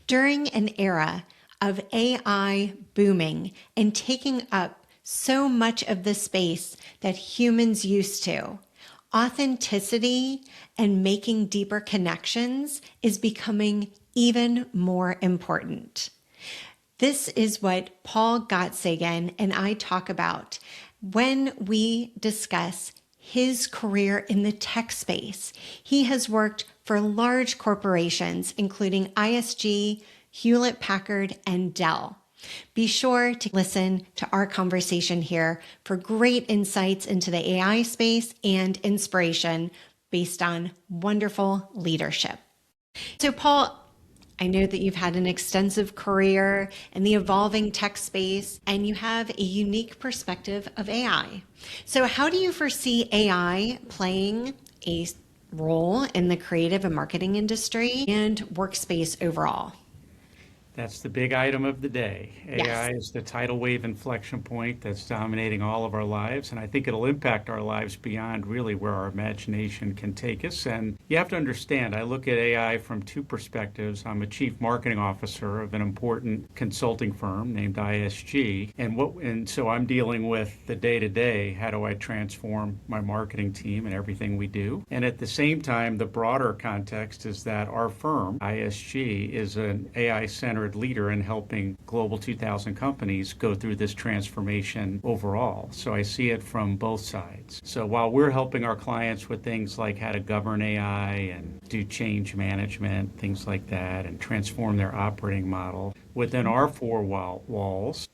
During an era of AI booming and taking up so much of the space that humans used to, authenticity and making deeper connections is becoming even more important. This is what Paul Gottsegen and I talk about when we discuss his career in the tech space. He has worked for large corporations, including ISG, Hewlett Packard, and Dell. Be sure to listen to our conversation here for great insights into the AI space and inspiration based on wonderful leadership. So, Paul, I know that you've had an extensive career in the evolving tech space and you have a unique perspective of AI. So, how do you foresee AI playing a role in the creative and marketing industry and workspace overall? That's the big item of the day. AI Yes. is the tidal wave inflection point that's dominating all of our lives, and I think it'll impact our lives beyond really where our imagination can take us. And you have to understand, I look at AI from two perspectives. I'm a chief marketing officer of an important consulting firm named ISG, and so I'm dealing with the day-to-day, how do I transform my marketing team and everything we do? And at the same time, the broader context is that our firm, ISG, is an AI-centered leader in helping Global 2000 companies go through this transformation overall. So I see it from both sides. So while we're helping our clients with things like how to govern AI and do change management, things like that, and transform their operating model, within our four walls,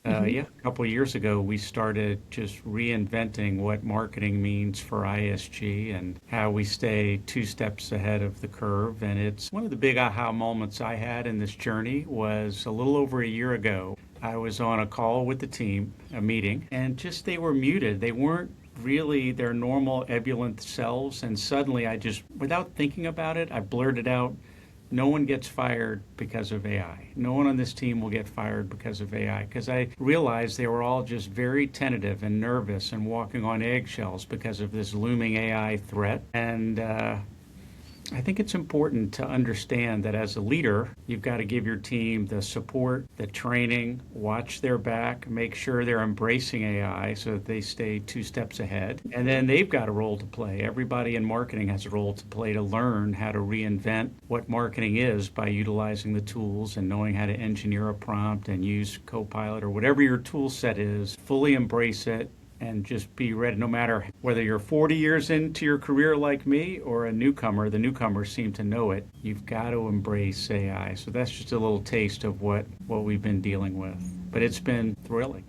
Mhm. a couple of years ago, we started just reinventing what marketing means for ISG and how we stay two steps ahead of the curve. And it's one of the big aha moments I had in this journey was a little over a year ago. I was on a call with the team, a meeting, and just they were muted. They weren't really their normal ebullient selves. And suddenly I just, without thinking about it, I blurted out, no one gets fired because of AI. No one on this team will get fired because of AI. Because I realized they were all just very tentative and nervous and walking on eggshells because of this looming AI threat. And I think it's important to understand that as a leader, you've got to give your team the support, the training, watch their back, make sure they're embracing AI so that they stay two steps ahead. And then they've got a role to play. Everybody in marketing has a role to play to learn how to reinvent what marketing is by utilizing the tools and knowing how to engineer a prompt and use Copilot or whatever your tool set is, fully embrace it and just be ready no matter whether you're 40 years into your career like me or a newcomer. The newcomers seem to know it. You've got to embrace AI. So that's just a little taste of what we've been dealing with. But it's been thrilling.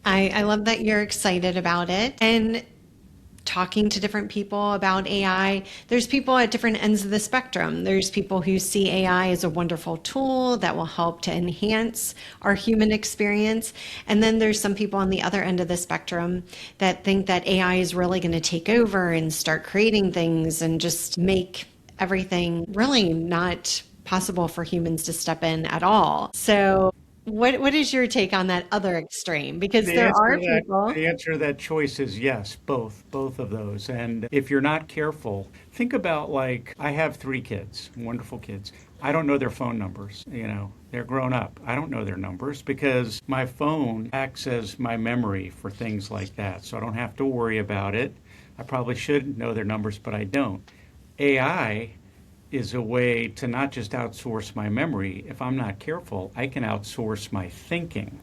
I love that you're excited about it. And talking to different people about AI, there's people at different ends of the spectrum. There's people who see AI as a wonderful tool that will help to enhance our human experience. And then there's some people on the other end of the spectrum that think that AI is really going to take over and start creating things and just make everything really not possible for humans to step in at all. So what is your take on that other extreme? Because The there answer are to that, people. the answer to that choice is yes, both of those. And if you're not careful, think about like I have three kids, wonderful kids. I don't know their phone numbers. They're grown up. I don't know their numbers because my phone acts as my memory for things like that. So I don't have to worry about it. I probably should know their numbers, but I don't. AI is a way to not just outsource my memory. If I'm not careful, I can outsource my thinking.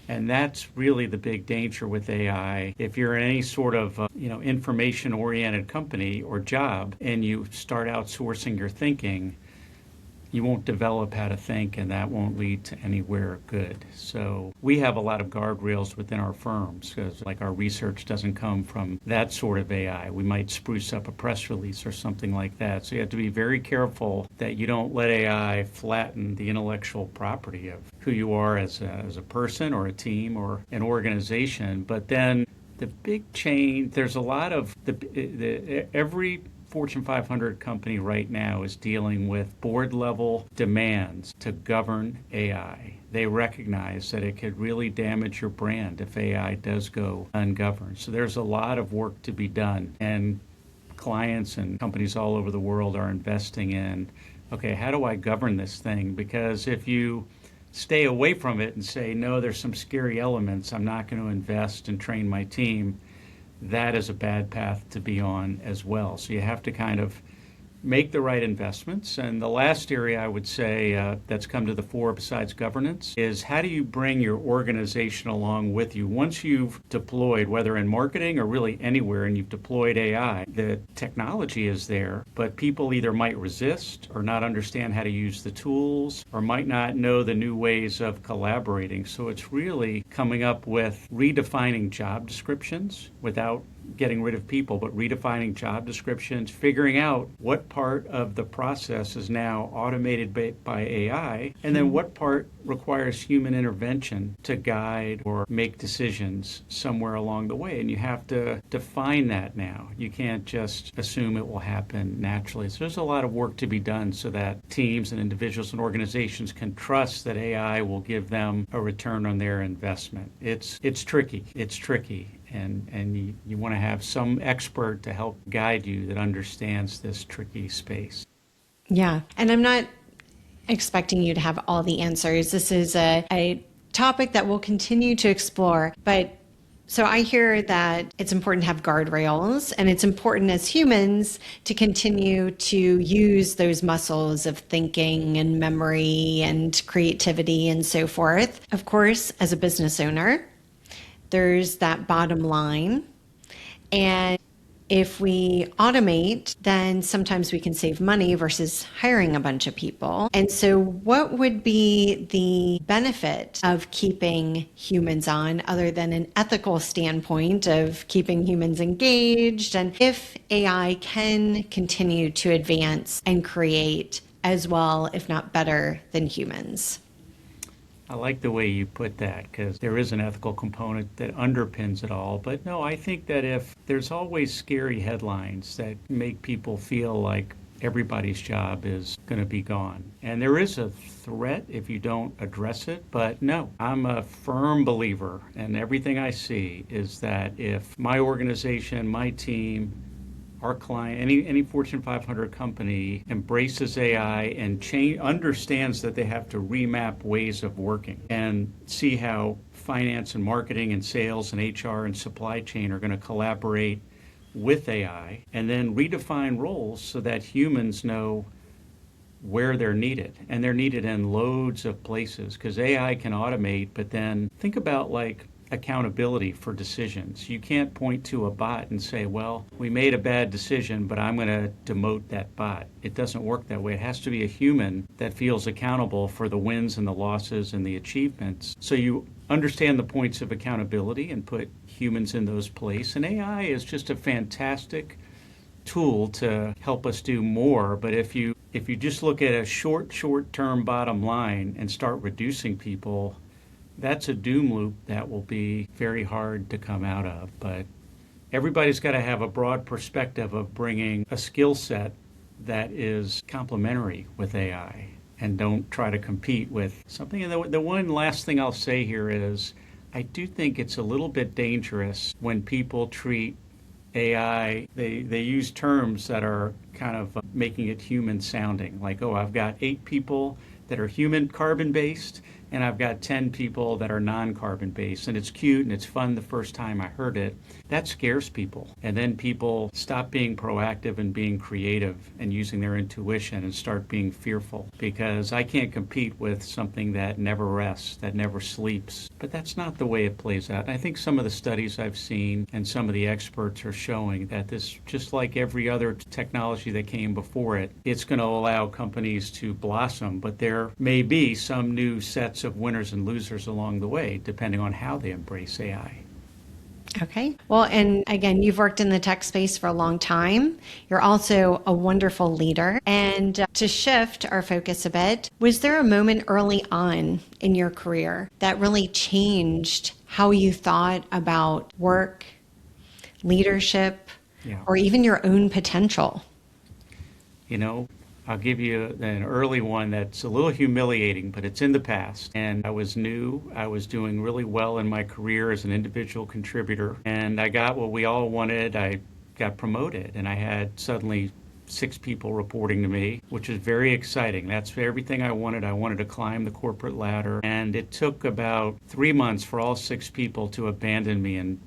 And that's really the big danger with AI. If you're in any sort of information-oriented company or job and you start outsourcing your thinking, you won't develop how to think, and that won't lead to anywhere good. So we have a lot of guardrails within our firms because like our research doesn't come from that sort of AI. We might spruce up a press release or something like that. So you have to be very careful that you don't let AI flatten the intellectual property of who you are as a person or a team or an organization. But then the big change, there's a lot of every Fortune 500 company right now is dealing with board level demands to govern AI. They recognize that it could really damage your brand if AI does go ungoverned. So there's a lot of work to be done, and clients and companies all over the world are investing in okay, how do I govern this thing? Because if you stay away from it and say, no, there's some scary elements, I'm not going to invest and train my team, that is a bad path to be on as well. So you have to kind of make the right investments. And the last area I would say that's come to the fore besides governance is how do you bring your organization along with you? Once you've deployed, whether in marketing or really anywhere, and you've deployed AI, the technology is there, but people either might resist or not understand how to use the tools or might not know the new ways of collaborating. So it's really coming up with redefining job descriptions without getting rid of people, but redefining job descriptions, figuring out what part of the process is now automated by AI, and then what part requires human intervention to guide or make decisions somewhere along the way. And you have to define that now. You can't just assume it will happen naturally. So there's a lot of work to be done so that teams and individuals and organizations can trust that AI will give them a return on their investment. It's tricky. It's tricky. And you want to have some expert to help guide you that understands this tricky space. Yeah. And I'm not expecting you to have all the answers. This is a topic that we'll continue to explore. But so I hear that it's important to have guardrails, and it's important as humans to continue to use those muscles of thinking and memory and creativity and so forth. Of course, as a business owner, there's that bottom line. And if we automate, then sometimes we can save money versus hiring a bunch of people. And so what would be the benefit of keeping humans on other than an ethical standpoint of keeping humans engaged? And if AI can continue to advance and create as well, if not better, than humans? I like the way you put that because there is an ethical component that underpins it all. But no, I think that if there's always scary headlines that make people feel like everybody's job is going to be gone. And there is a threat if you don't address it. But no, I'm a firm believer, and everything I see is that if my organization, my team, our client, any Fortune 500 company embraces AI and understands that they have to remap ways of working and see how finance and marketing and sales and HR and supply chain are going to collaborate with AI, and then redefine roles so that humans know where they're needed. And they're needed in loads of places because AI can automate, but then think about like accountability for decisions. You can't point to a bot and say, well, we made a bad decision, but I'm going to demote that bot. It doesn't work that way. It has to be a human that feels accountable for the wins and the losses and the achievements. So you understand the points of accountability and put humans in those places. And AI is just a fantastic tool to help us do more. But if you just look at a short-term bottom line and start reducing people, that's a doom loop that will be very hard to come out of. But everybody's got to have a broad perspective of bringing a skill set that is complementary with AI and don't try to compete with something. And the one last thing I'll say here is I do think it's a little bit dangerous when people treat AI, they use terms that are kind of making it human sounding, like, oh, I've got 8 people that are human carbon based and I've got 10 people that are non-carbon based, and it's cute and it's fun the first time I heard it. That scares people. And then people stop being proactive and being creative and using their intuition and start being fearful because I can't compete with something that never rests, that never sleeps. But that's not the way it plays out. And I think some of the studies I've seen and some of the experts are showing that this, just like every other technology that came before it, it's going to allow companies to blossom, but there may be some new sets of winners and losers along the way, depending on how they embrace AI. Okay. Well, and again, you've worked in the tech space for a long time. You're also a wonderful leader. And to shift our focus a bit, was there a moment early on in your career that really changed how you thought about work, leadership, or even your own potential? You know, I'll give you an early one that's a little humiliating, but it's in the past. And I was new. I was doing really well in my career as an individual contributor. And I got what we all wanted. I got promoted, and I had suddenly 6 people reporting to me, which is very exciting. That's everything I wanted. I wanted to climb the corporate ladder. And it took about 3 months for all 6 people to abandon me and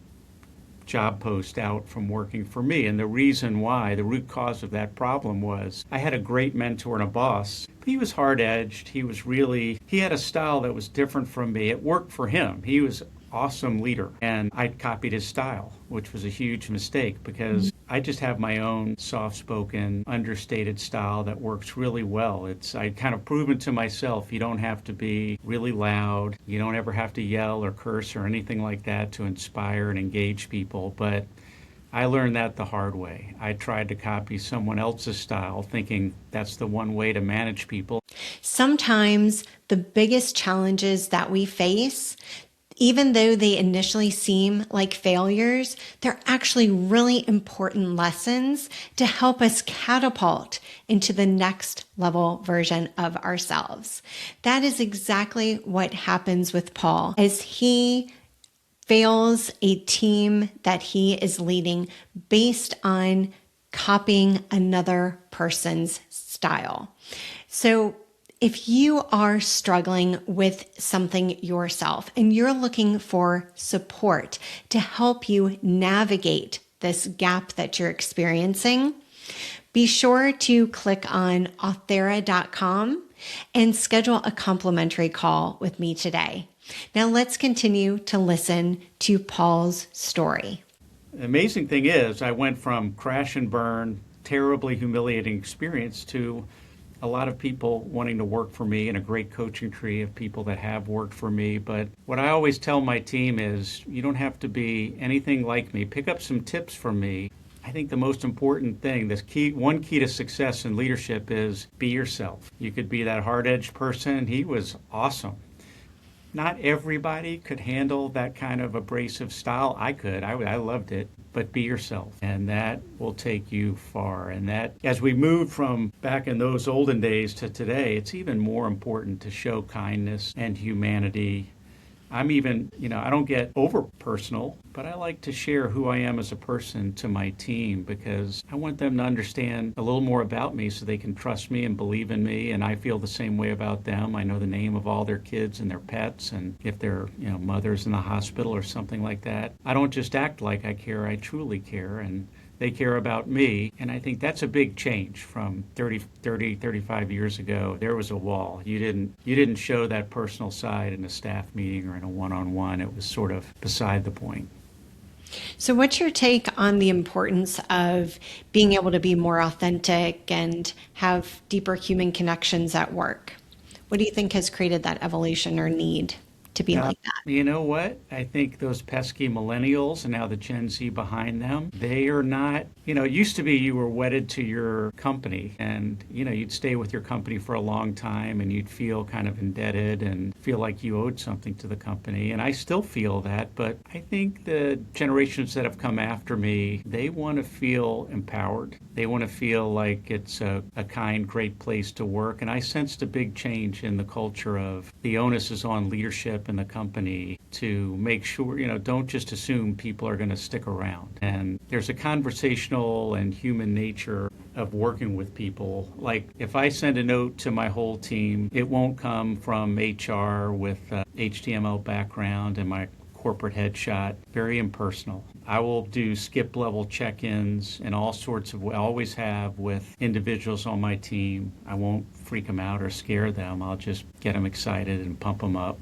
job post out from working for me. And the reason why, the root cause of that problem was I had a great mentor and a boss. He was hard-edged. He had a style that was different from me. It worked for him. He was awesome leader, and I copied his style, which was a huge mistake because I just have my own soft-spoken, understated style that works really well. I kind of proven to myself you don't have to be really loud, you don't ever have to yell or curse or anything like that to inspire and engage people, but I learned that the hard way. I tried to copy someone else's style, thinking that's the one way to manage people. Sometimes the biggest challenges that we face, even though they initially seem like failures, they're actually really important lessons to help us catapult into the next level version of ourselves. That is exactly what happens with Paul as he fails a team that he is leading based on copying another person's style. So if you are struggling with something yourself and you're looking for support to help you navigate this gap that you're experiencing, be sure to click on authera.com and schedule a complimentary call with me today. Now let's continue to listen to Paul's story. The amazing thing is I went from crash and burn, terribly humiliating experience to a lot of people wanting to work for me and a great coaching tree of people that have worked for me. But what I always tell my team is you don't have to be anything like me. Pick up some tips from me. I think the most important thing, one key to success in leadership is be yourself. You could be that hard-edged person. He was awesome. Not everybody could handle that kind of abrasive style. I could. I loved it. But be yourself, and that will take you far. And that, as we move from back in those olden days to today, it's even more important to show kindness and humanity. I don't get over personal, but I like to share who I am as a person to my team because I want them to understand a little more about me so they can trust me and believe in me, and I feel the same way about them. I know the name of all their kids and their pets, and if their mother's in the hospital or something like that. I don't just act like I care, I truly care, and they care about me. And I think that's a big change from 35 years ago. There was a wall. You didn't show that personal side in a staff meeting or in a one-on-one. It was sort of beside the point. So what's your take on the importance of being able to be more authentic and have deeper human connections at work? What do you think has created that evolution or need to be like that? You know what? I think those pesky millennials and now the Gen Z behind them, they are not, it used to be you were wedded to your company and, you'd stay with your company for a long time and you'd feel kind of indebted and feel like you owed something to the company. And I still feel that, but I think the generations that have come after me, they want to feel empowered. They want to feel like it's a kind, great place to work. And I sensed a big change in the culture of the onus is on leadership in the company to make sure, don't just assume people are going to stick around. And there's a conversational and human nature of working with people. Like if I send a note to my whole team, it won't come from HR with HTML background and my corporate headshot, very impersonal. I will do skip level check-ins and all sorts of, I always have with individuals on my team. I won't freak them out or scare them. I'll just get them excited and pump them up.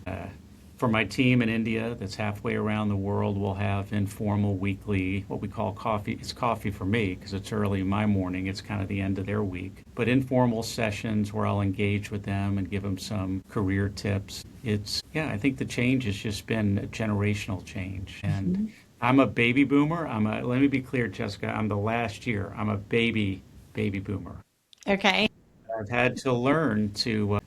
For my team in India that's halfway around the world, we'll have informal weekly, what we call coffee. It's coffee for me because it's early in my morning. It's kind of the end of their week. But informal sessions where I'll engage with them and give them some career tips. I think the change has just been a generational change. And I'm a baby boomer. Let me be clear, Jessica, I'm the last year. I'm a baby boomer. Okay. I've had to learn to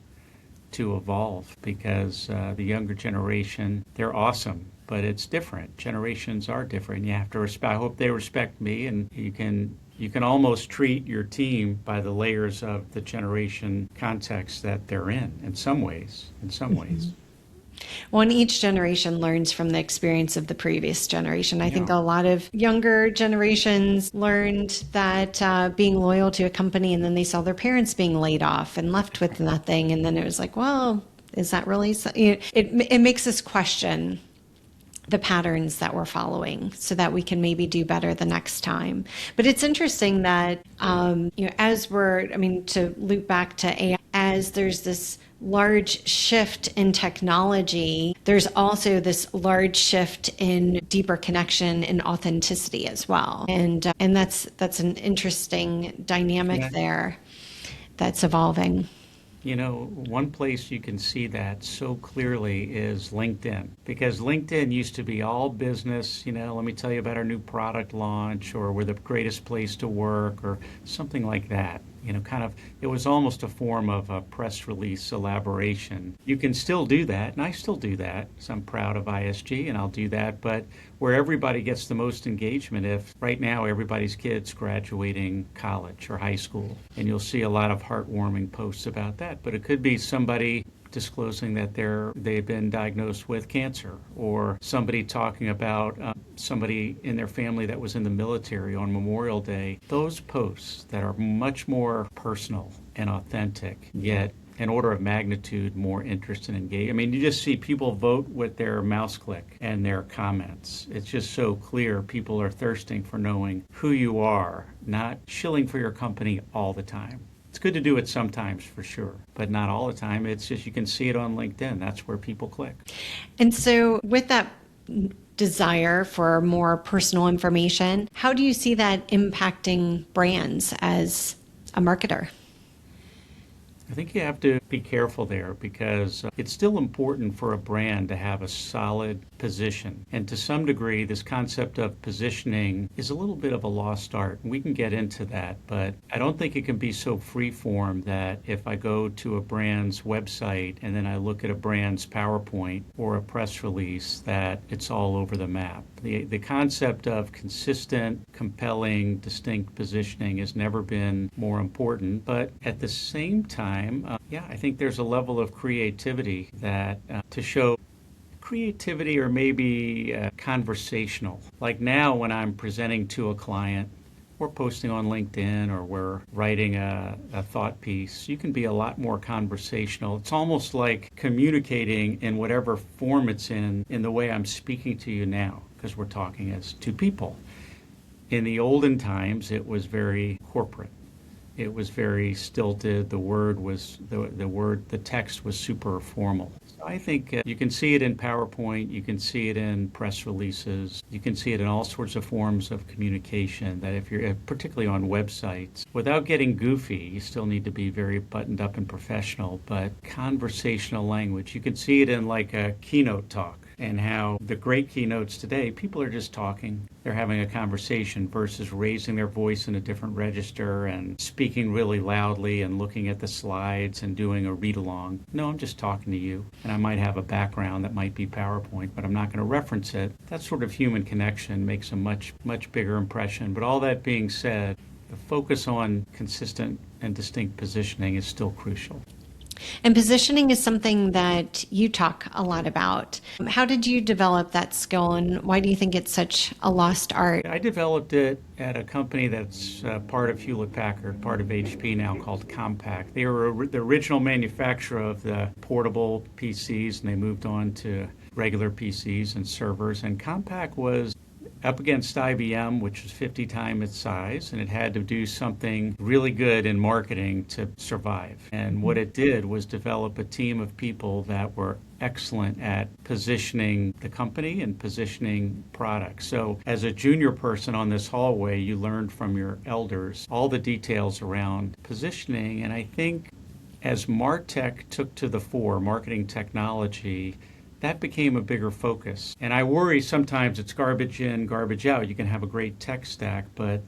evolve because the younger generation, they're awesome, but it's different. Generations are different. You have to respect. I hope they respect me, and you can almost treat your team by the layers of the generation context that they're in some ways. Well, and each generation learns from the experience of the previous generation. I think Yeah. a lot of younger generations learned that being loyal to a company, and then they saw their parents being laid off and left with nothing. And then it was like, well, is that really so? It makes us question the patterns that we're following so that we can maybe do better the next time. But it's interesting that, to loop back to AI, as there's this large shift in technology, there's also this large shift in deeper connection and authenticity as well. And that's an interesting dynamic Yeah. there that's evolving. One place you can see that so clearly is LinkedIn, because LinkedIn used to be all business. Let me tell you about our new product launch, or we're the greatest place to work, or something like that. It was almost a form of a press release elaboration. You can still do that, and I still do that, so I'm proud of ISG, and I'll do that. But where everybody gets the most engagement, if right now everybody's kids graduating college or high school, and you'll see a lot of heartwarming posts about that. But it could be somebody disclosing that they've been diagnosed with cancer, or somebody talking about somebody in their family that was in the military on Memorial Day. Those posts that are much more personal and authentic, yet an order of magnitude more interest and engagement. I mean, you just see people vote with their mouse click and their comments. It's just so clear people are thirsting for knowing who you are, not shilling for your company all the time. It's good to do it sometimes, for sure, but not all the time. It's just, you can see it on LinkedIn. That's where people click. And so, with that desire for more personal information, how do you see that impacting brands as a marketer? I think you have to be careful there, because it's still important for a brand to have a solid position. And to some degree, this concept of positioning is a little bit of a lost art. We can get into that, but I don't think it can be so free-form that if I go to a brand's website and then I look at a brand's PowerPoint or a press release, that it's all over the map. The concept of consistent, compelling, distinct positioning has never been more important. But at the same time, I think there's a level of creativity that to show creativity, or maybe conversational. Like now, when I'm presenting to a client, we're posting on LinkedIn, or we're writing a thought piece, you can be a lot more conversational. It's almost like communicating in whatever form it's in the way I'm speaking to you now, because we're talking as two people. In the olden times, it was very corporate. It was very stilted. The text was super formal. So I think you can see it in PowerPoint, you can see it in press releases, you can see it in all sorts of forms of communication, that if you're particularly on websites, without getting goofy, you still need to be very buttoned up and professional, but conversational language. You can see it in like a keynote talk, and how the great keynotes today, people are just talking. They're having a conversation versus raising their voice in a different register and speaking really loudly and looking at the slides and doing a read-along. No, I'm just talking to you. And I might have a background that might be PowerPoint, but I'm not going to reference it. That sort of human connection makes a much, much bigger impression. But all that being said, the focus on consistent and distinct positioning is still crucial. And positioning is something that you talk a lot about. How did you develop that skill, and why do you think it's such a lost art? I developed it at a company that's part of Hewlett-Packard, part of HP now, called Compaq. They were the original manufacturer of the portable PCs, and they moved on to regular PCs and servers. And Compaq was up against IBM, which was 50 times its size, and it had to do something really good in marketing to survive. And what it did was develop a team of people that were excellent at positioning the company and positioning products. So as a junior person on this hallway, you learned from your elders all the details around positioning. And I think as MarTech took to the fore, marketing technology, that became a bigger focus. And I worry sometimes it's garbage in, garbage out. You can have a great tech stack, but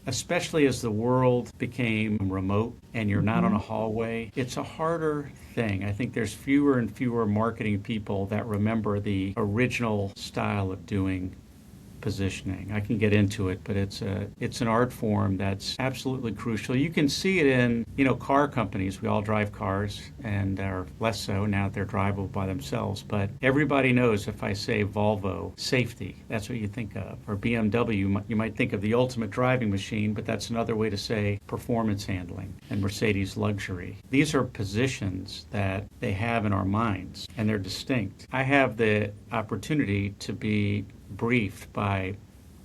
especially as the world became remote and you're not on a hallway, it's a harder thing. I think there's fewer and fewer marketing people that remember the original style of doing positioning. I can get into it, but it's an art form that's absolutely crucial. You can see it in, car companies. We all drive cars and are less so now that they're drivable by themselves. But everybody knows if I say Volvo, safety, that's what you think of. Or BMW, you might think of the ultimate driving machine, but that's another way to say performance handling. And Mercedes, luxury. These are positions that they have in our minds, and they're distinct. I have the opportunity to be briefed by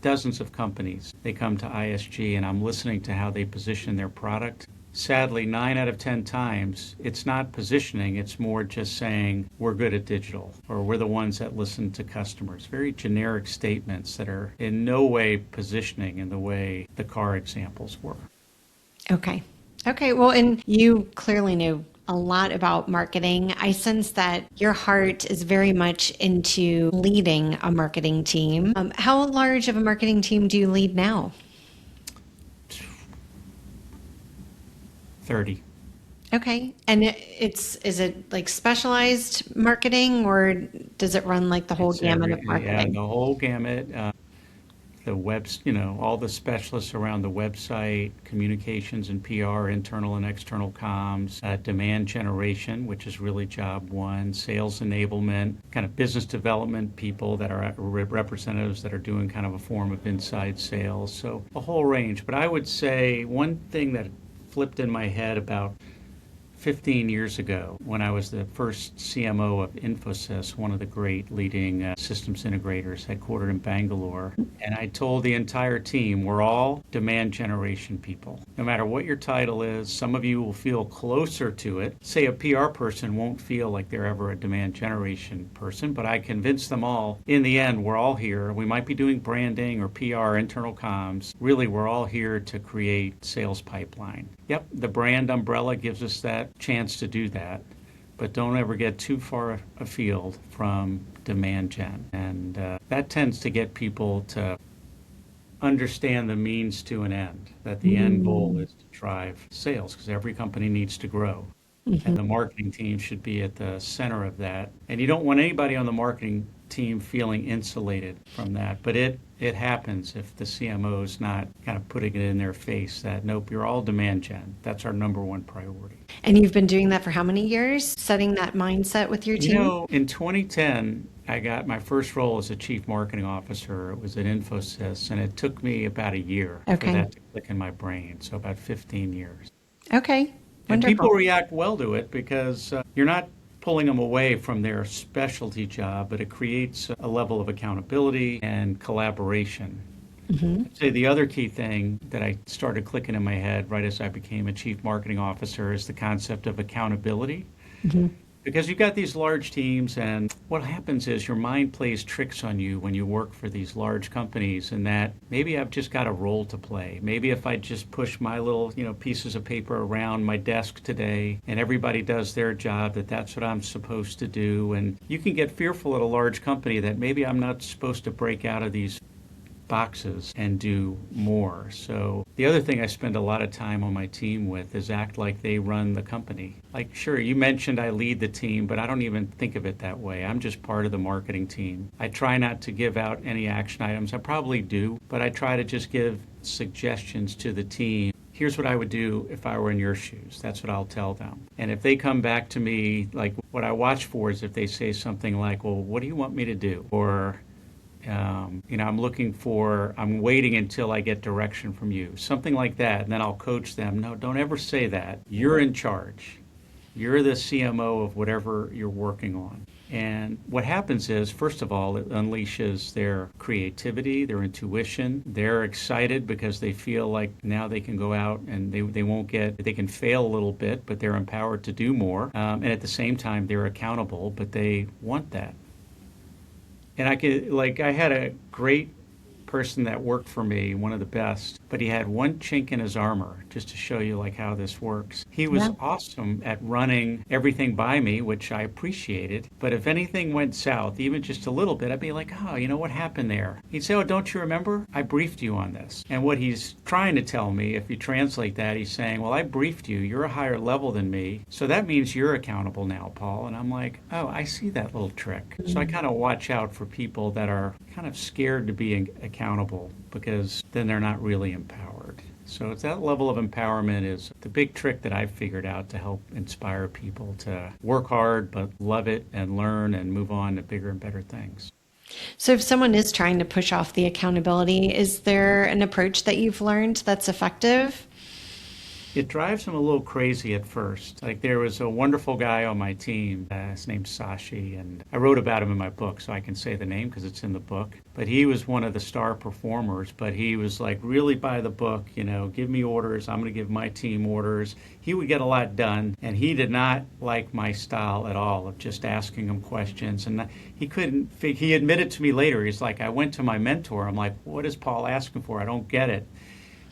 dozens of companies. They come to ISG and I'm listening to how they position their product. Sadly, 9 out of 10 times, it's not positioning, it's more just saying, we're good at digital, or we're the ones that listen to customers. Very generic statements that are in no way positioning in the way the car examples were. Okay. Okay. Well, and you clearly knew a lot about marketing. I sense that your heart is very much into leading a marketing team. How large of a marketing team do you lead now? 30. Okay. And is it like specialized marketing or does it run like the whole gamut of Yeah, marketing? the whole gamut. The webs, all the specialists around the website, communications and PR, internal and external comms, demand generation, which is really job one, sales enablement, kind of business development people that are representatives that are doing kind of a form of inside sales. So a whole range. But I would say one thing that flipped in my head about 15 years ago, when I was the first CMO of Infosys, one of the great leading systems integrators headquartered in Bangalore, and I told the entire team, we're all demand generation people. No matter what your title is, some of you will feel closer to it. Say a PR person won't feel like they're ever a demand generation person, but I convinced them all, in the end, we're all here. We might be doing branding or PR, internal comms. Really, we're all here to create sales pipeline. Yep, the brand umbrella gives us that chance to do that, but don't ever get too far afield from demand gen. And that tends to get people to understand the means to an end, that the end goal is to drive sales because every company needs to grow. And the marketing team should be at the center of that. And you don't want anybody on the marketing team feeling insulated from that. But it happens if the CMO is not kind of putting it in their face that, nope, you're all demand gen. That's our number one priority. And you've been doing that for how many years? Setting that mindset with your team? In 2010, I got my first role as a chief marketing officer. It was at Infosys, and it took me about a year for that to click in my brain. So about 15 years. Okay. And people Wonderful. react well to it because you're not pulling them away from their specialty job, but it creates a level of accountability and collaboration. I'd say the other key thing that I started clicking in my head right as I became a chief marketing officer is the concept of accountability. Because you've got these large teams, and what happens is your mind plays tricks on you when you work for these large companies, and that maybe I've just got a role to play. Maybe if I just push my little, pieces of paper around my desk today, and everybody does their job, that's what I'm supposed to do. And you can get fearful at a large company that maybe I'm not supposed to break out of these boxes and do more. So the other thing I spend a lot of time on my team with is act like they run the company. Like, sure, you mentioned I lead the team, but I don't even think of it that way. I'm just part of the marketing team. I try not to give out any action items. I probably do, but I try to just give suggestions to the team. Here's what I would do if I were in your shoes. That's what I'll tell them. And if they come back to me, like what I watch for is if they say something like, well, what do you want me to do? Or I'm waiting until I get direction from you. Something like that. And then I'll coach them. No, don't ever say that. You're in charge. You're the CMO of whatever you're working on. And what happens is, first of all, it unleashes their creativity, their intuition. They're excited because they feel like now they can go out and they can fail a little bit, but they're empowered to do more. And at the same time, they're accountable, but they want that. And I had a great person that worked for me, one of the best, but he had one chink in his armor, just to show you like how this works. He was awesome at running everything by me, which I appreciated. But if anything went south, even just a little bit, I'd be like, oh, you know what happened there? He'd say, oh, don't you remember? I briefed you on this. And what he's trying to tell me, if you translate that, he's saying, well, I briefed you. You're a higher level than me. So that means you're accountable now, Paul. And I'm like, oh, I see that little trick. So I kind of watch out for people that are kind of scared to be accountable, because then they're not really empowered. So it's that level of empowerment is the big trick that I've figured out to help inspire people to work hard, but love it and learn and move on to bigger and better things. So if someone is trying to push off the accountability, is there an approach that you've learned that's effective? It drives them a little crazy at first. Like there was a wonderful guy on my team, his name's Sashi, and I wrote about him in my book, so I can say the name because it's in the book. But he was one of the star performers, but he was like really by the book, you know, give me orders, I'm going to give my team orders. He would get a lot done, and he did not like my style at all of just asking him questions. And he admitted to me later, he's like, I went to my mentor, I'm like, what is Paul asking for? I don't get it.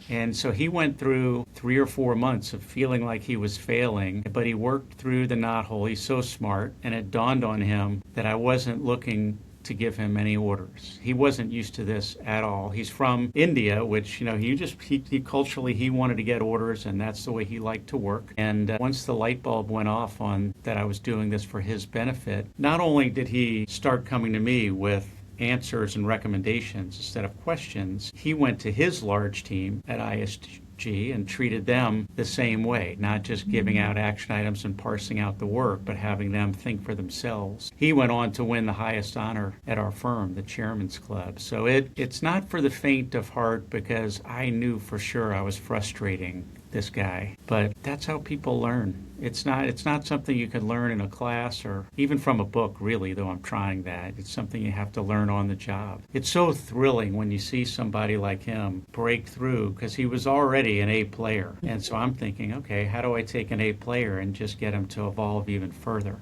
And so he went through 3 or 4 months of feeling like he was failing, but he worked through the knothole. He's so smart, and it dawned on him that I wasn't looking to give him any orders. He wasn't used to this at all. He's from India, which, you know, he culturally, he wanted to get orders, and that's the way he liked to work. And once the light bulb went off on that I was doing this for his benefit, not only did he start coming to me with answers and recommendations instead of questions, he went to his large team at ISG and treated them the same way, not just giving out action items and parsing out the work, but having them think for themselves. He went on to win the highest honor at our firm, the Chairman's Club. So it's not for the faint of heart, because I knew for sure I was frustrating this guy. But that's how people learn. It's not something you can learn in a class or even from a book, really, though I'm trying that. It's something you have to learn on the job. It's so thrilling when you see somebody like him break through, because he was already an A player. And so I'm thinking, okay, how do I take an A player and just get him to evolve even further?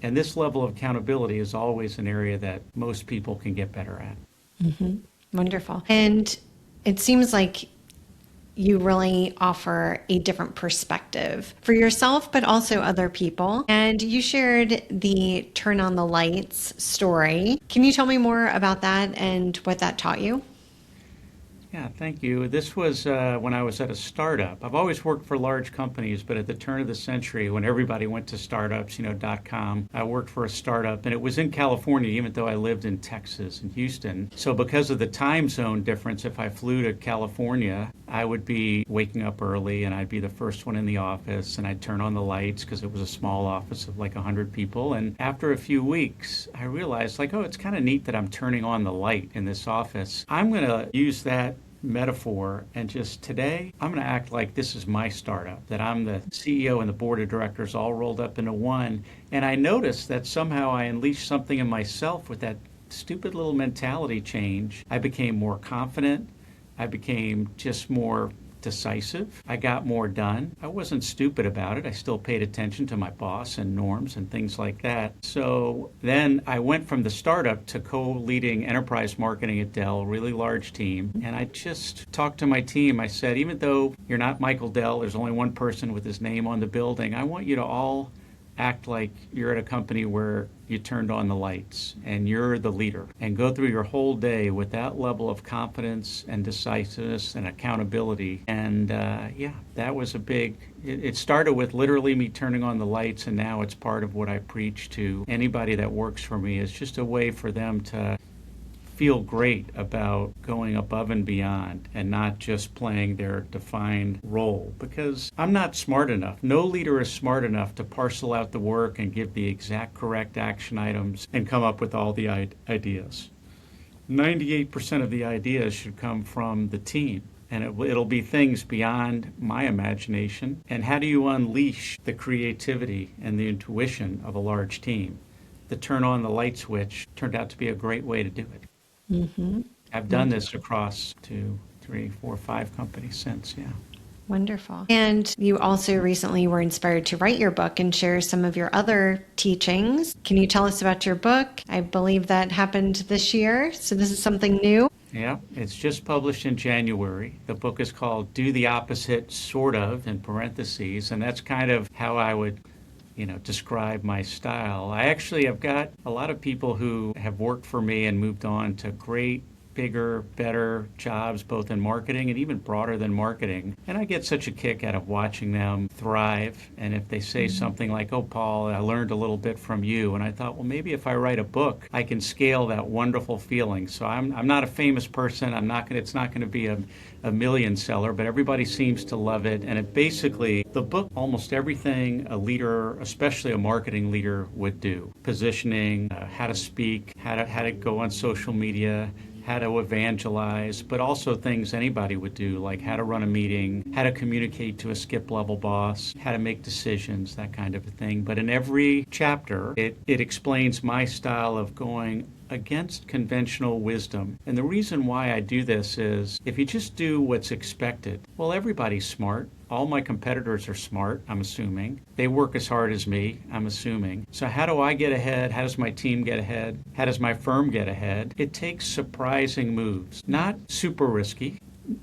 And this level of accountability is always an area that most people can get better at. Mm-hmm. Wonderful. And it seems like you really offer a different perspective for yourself, but also other people. And you shared the Turn on the Lights story. Can you tell me more about that and what that taught you? Yeah, thank you. This was when I was at a startup. I've always worked for large companies, but at the turn of the century, when everybody went to startups, you know, .com, I worked for a startup, and it was in California, even though I lived in Texas and Houston. So because of the time zone difference, if I flew to California, I would be waking up early, and I'd be the first one in the office, and I'd turn on the lights because it was a small office of like 100 people. And after a few weeks, I realized, like, oh, it's kind of neat that I'm turning on the light in this office. I'm going to use that metaphor, and just today I'm going to act like this is my startup, that I'm the CEO and the board of directors all rolled up into one. And I noticed that somehow I unleashed something in myself with that stupid little mentality change. I became more confident. I became just more decisive. I got more done. I wasn't stupid about it. I still paid attention to my boss and norms and things like that. So then I went from the startup to co-leading enterprise marketing at Dell, really large team. And I just talked to my team. I said, even though you're not Michael Dell, there's only one person with his name on the building, I want you to all act like you're at a company where you turned on the lights and you're the leader, and go through your whole day with that level of confidence and decisiveness and accountability. And that was it started with literally me turning on the lights, and now it's part of what I preach to anybody that works for me. It's just a way for them to feel great about going above and beyond and not just playing their defined role. Because I'm not smart enough. No leader is smart enough to parcel out the work and give the exact correct action items and come up with all the ideas. 98% of the ideas should come from the team. And it'll be things beyond my imagination. And how do you unleash the creativity and the intuition of a large team? The turn on the light switch turned out to be a great way to do it. Mm-hmm. I've done this across 2, 3, 4, 5 companies since, yeah. Wonderful. And you also recently were inspired to write your book and share some of your other teachings. Can you tell us about your book? I believe that happened this year, so this is something new. Yeah, it's just published in January. The book is called Do the Opposite, Sort of, in parentheses, and that's kind of how I would describe my style. I actually have got a lot of people who have worked for me and moved on to great, bigger, better jobs, both in marketing and even broader than marketing. And I get such a kick out of watching them thrive. And if they say something like, "Oh, Paul, I learned a little bit from you," and I thought, well, maybe if I write a book, I can scale that wonderful feeling. So I'm not a famous person. It's not going to be a million seller, but everybody seems to love it. And it basically, the book, almost everything a leader, especially a marketing leader, would do. Positioning, how to speak, how to go on social media, how to evangelize, but also things anybody would do, like how to run a meeting, how to communicate to a skip level boss, how to make decisions, that kind of a thing. But in every chapter, it explains my style of going against conventional wisdom. And the reason why I do this is if you just do what's expected, well, everybody's smart. All my competitors are smart, I'm assuming. They work as hard as me, I'm assuming. So how do I get ahead? How does my team get ahead? How does my firm get ahead? It takes surprising moves, not super risky.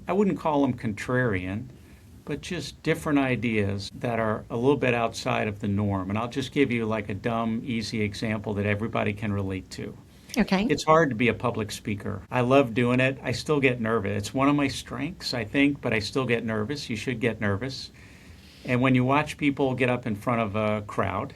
I wouldn't call them contrarian, but just different ideas that are a little bit outside of the norm. And I'll just give you like a dumb, easy example that everybody can relate to. Okay. It's hard to be a public speaker. I love doing it. I still get nervous. It's one of my strengths, I think, but I still get nervous. You should get nervous. And when you watch people get up in front of a crowd,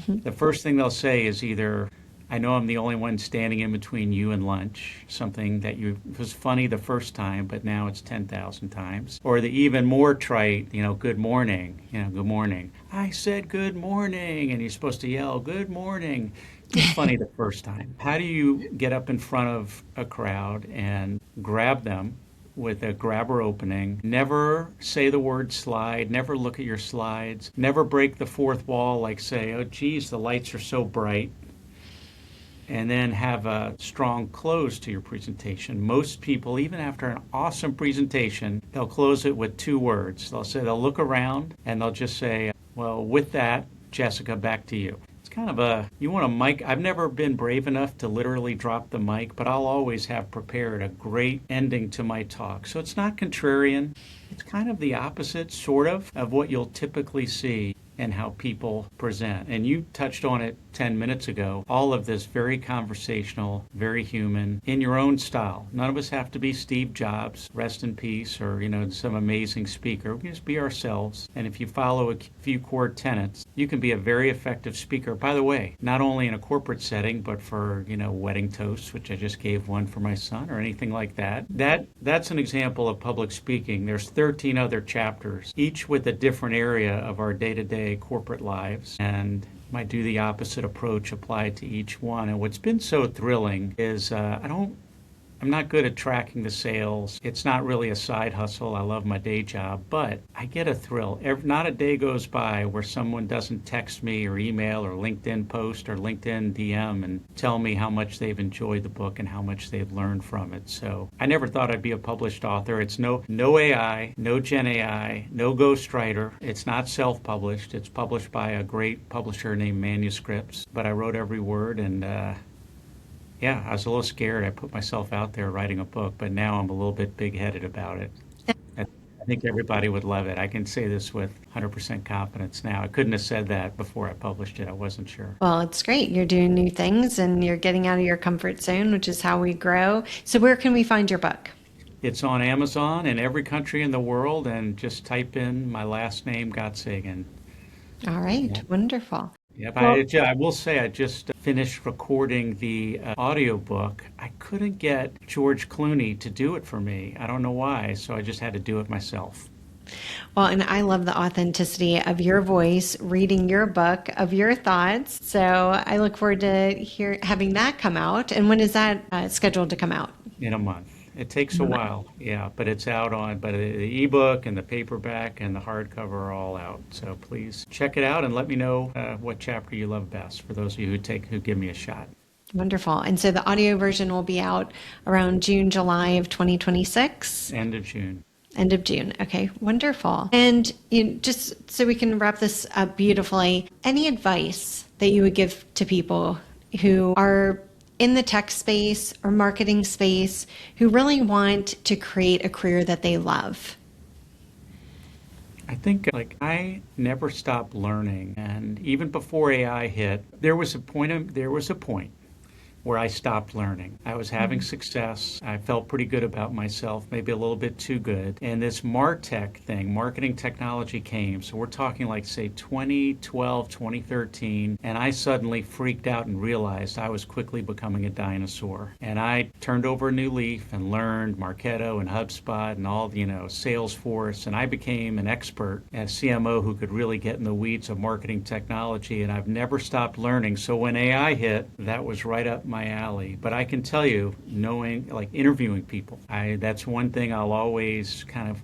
the first thing they'll say is either, "I know I'm the only one standing in between you and lunch," something that was funny the first time, but now it's 10,000 times. Or the even more trite, "Good morning," "Good morning." "I said good morning," and you're supposed to yell, "Good morning." It's funny the first time. How do you get up in front of a crowd and grab them with a grabber opening, never say the word slide, never look at your slides, never break the fourth wall, like say, "Oh, geez, the lights are so bright," and then have a strong close to your presentation? Most people, even after an awesome presentation, they'll close it with two words. They'll look around and they'll just say, "Well, with that, Jessica, back to you." Kind of you want a mic. I've never been brave enough to literally drop the mic, but I'll always have prepared a great ending to my talk. So it's not contrarian. It's kind of the opposite, sort of what you'll typically see and how people present. And you touched on it 10 minutes ago. All of this very conversational, very human, in your own style. None of us have to be Steve Jobs, rest in peace, or, some amazing speaker. We can just be ourselves. And if you follow a few core tenets, you can be a very effective speaker. By the way, not only in a corporate setting, but for, wedding toasts, which I just gave one for my son, or anything like that. That's an example of public speaking. There's 13 other chapters, each with a different area of our day-to-day corporate lives, and might do the opposite approach applied to each one. And what's been so thrilling is I'm not good at tracking the sales. It's not really a side hustle. I love my day job, but I get a thrill. Not a day goes by where someone doesn't text me or email or LinkedIn post or LinkedIn DM and tell me how much they've enjoyed the book and how much they've learned from it. So I never thought I'd be a published author. It's no AI, no Gen AI, no ghostwriter. It's not self-published. It's published by a great publisher named Manuscripts. But I wrote every word, and yeah, I was a little scared. I put myself out there writing a book, but now I'm a little bit big-headed about it. I think everybody would love it. I can say this with 100% confidence now. I couldn't have said that before I published it. I wasn't sure. Well, it's great. You're doing new things and you're getting out of your comfort zone, which is how we grow. So where can we find your book? It's on Amazon in every country in the world, and just type in my last name, Gottsegen. All right. Yeah. Wonderful. Yep, Well, I will say I just finished recording the audiobook. I couldn't get George Clooney to do it for me. I don't know why, so I just had to do it myself. well, and I love the authenticity of your voice, reading your book, of your thoughts. So I look forward to having that come out. And when is that scheduled to come out? In a month. It takes a while, yeah, but it's out but the ebook and the paperback and the hardcover are all out. So please check it out and let me know what chapter you love best, for those of you who give me a shot. Wonderful. And so the audio version will be out around June, July of 2026. End of June. End of June. Okay, wonderful. And just so we can wrap this up beautifully, any advice that you would give to people who are in the tech space or marketing space who really want to create a career that they love? I think I never stopped learning, and even before AI hit, there was a point where I stopped learning. I was having success. I felt pretty good about myself, maybe a little bit too good. And this MarTech thing, marketing technology came. So we're talking like, say, 2012, 2013. And I suddenly freaked out and realized I was quickly becoming a dinosaur. And I turned over a new leaf and learned Marketo and HubSpot and all, Salesforce. And I became an expert as CMO who could really get in the weeds of marketing technology. And I've never stopped learning. So when AI hit, that was right up my alley. But I can tell you, knowing, interviewing people, that's one thing I'll always kind of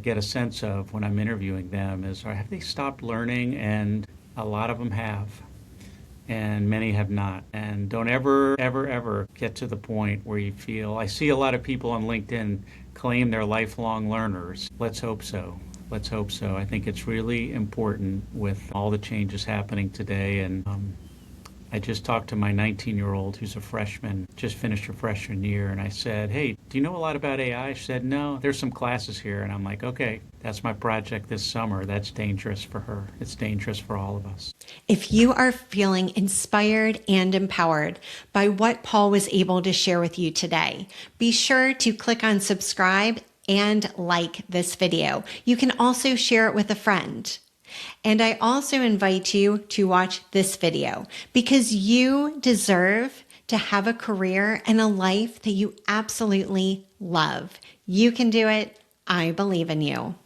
get a sense of when I'm interviewing them is, have they stopped learning? And a lot of them have, and many have not. And don't ever, ever, ever get to the point where you feel, I see a lot of people on LinkedIn claim they're lifelong learners. Let's hope so. Let's hope so. I think it's really important with all the changes happening today. And I just talked to my 19-year-old who's a freshman, just finished her freshman year, and I said, hey, do you know a lot about AI? She said, no, there's some classes here. And I'm like, okay, that's my project this summer. That's dangerous for her. It's dangerous for all of us. If you are feeling inspired and empowered by what Paul was able to share with you today, be sure to click on subscribe and like this video. You can also share it with a friend. And I also invite you to watch this video because you deserve to have a career and a life that you absolutely love. You can do it. I believe in you.